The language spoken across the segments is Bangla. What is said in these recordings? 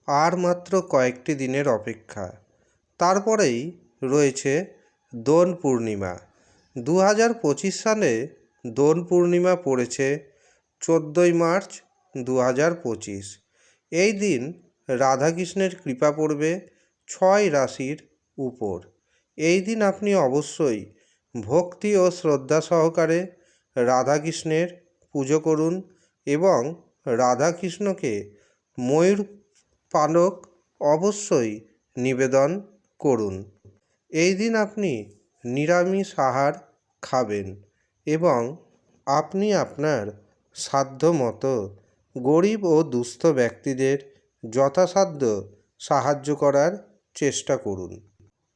আর মাত্র কয়েকটি দিনের অপেক্ষা, তারপরেই রয়েছে দোল পূর্ণিমা। 2025 সালে দোল পূর্ণিমা পড়েছে 14ই মার্চ 2025। এই দিন রাধাকৃষ্ণের কৃপা পড়বে 6 রাশির উপর। এই দিন আপনি অবশ্যই ভক্তি ও শ্রদ্ধা সহকারে রাধাকৃষ্ণের পুজো করুন এবং রাধাকৃষ্ণকে ময়ূর পালক অবশ্যই নিবেদন করুন। এই দিন আপনি নিরামিষ আহার খাবেন এবং আপনি আপনার সাধ্য মতো গরিব ও দুস্থ ব্যক্তিদের যথাসাধ্য সাহায্য করার চেষ্টা করুন।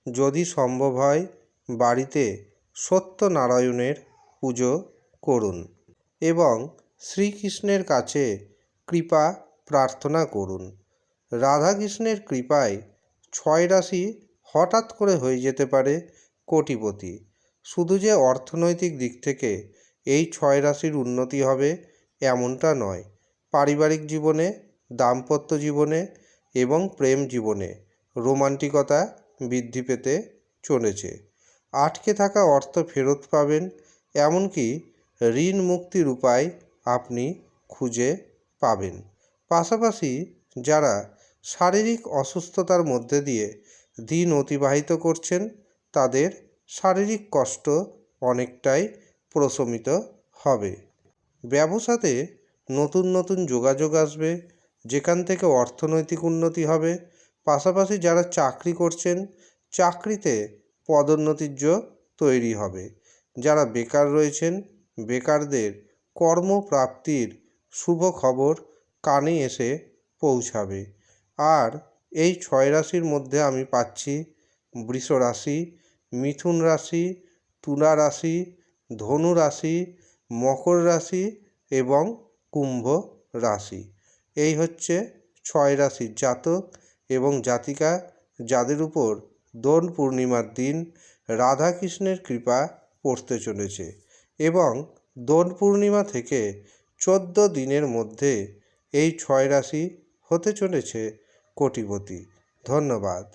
যদি সম্ভব হয় বাড়িতে সত্যনারায়ণের পুজো করুন এবং শ্রীকৃষ্ণের কাছে কৃপা প্রার্থনা করুন। রাধাকৃষ্ণের কৃপায় 6 রাশি হঠাৎ করে হয়ে যেতে পারে কোটিপতি। শুধু যে অর্থনৈতিক দিক থেকে এই 6 রাশির উন্নতি হবে এমনটা নয়, পারিবারিক জীবনে, দাম্পত্য জীবনে এবং প্রেম জীবনে রোমান্টিকতা বৃদ্ধি পেতে চলেছে। আটকে থাকা অর্থ ফেরত পাবেন, এমনকি ঋণ মুক্তির উপায় আপনি খুঁজে পাবেন। পাশাপাশি যারা শারীরিক অসুস্থতার মধ্যে দিয়ে দিন অতিবাহিত করছেন তাদের শারীরিক কষ্ট অনেকটাই প্রশমিত হবে। ব্যবসাতে নতুন নতুন যোগাযোগ আসবে, যেখান থেকে অর্থনৈতিক উন্নতি হবে। পাশাপাশি যারা চাকরি করছেন চাকরিতে পদোন্নতির যোগ তৈরি হবে। যারা বেকার রয়েছেন বেকারদের কর্মপ্রাপ্তির শুভ খবর কানে এসে পৌঁছাবে। আর এই 6 রাশির মধ্যে আমি পাচ্ছি বৃষ রাশি, মিথুন রাশি, তুলা রাশি, ধনু রাশি, মকর রাশি এবং কুম্ভ রাশি। এই হচ্ছে 6 রাশির জাতক এবং জাতিকা যাদের উপর দোল পূর্ণিমার দিন রাধাকৃষ্ণের কৃপা পড়তে চলেছে এবং দোল পূর্ণিমা থেকে 14 দিনের মধ্যে এই 6 রাশি হতে চলেছে কোটিপতি। ধন্যবাদ।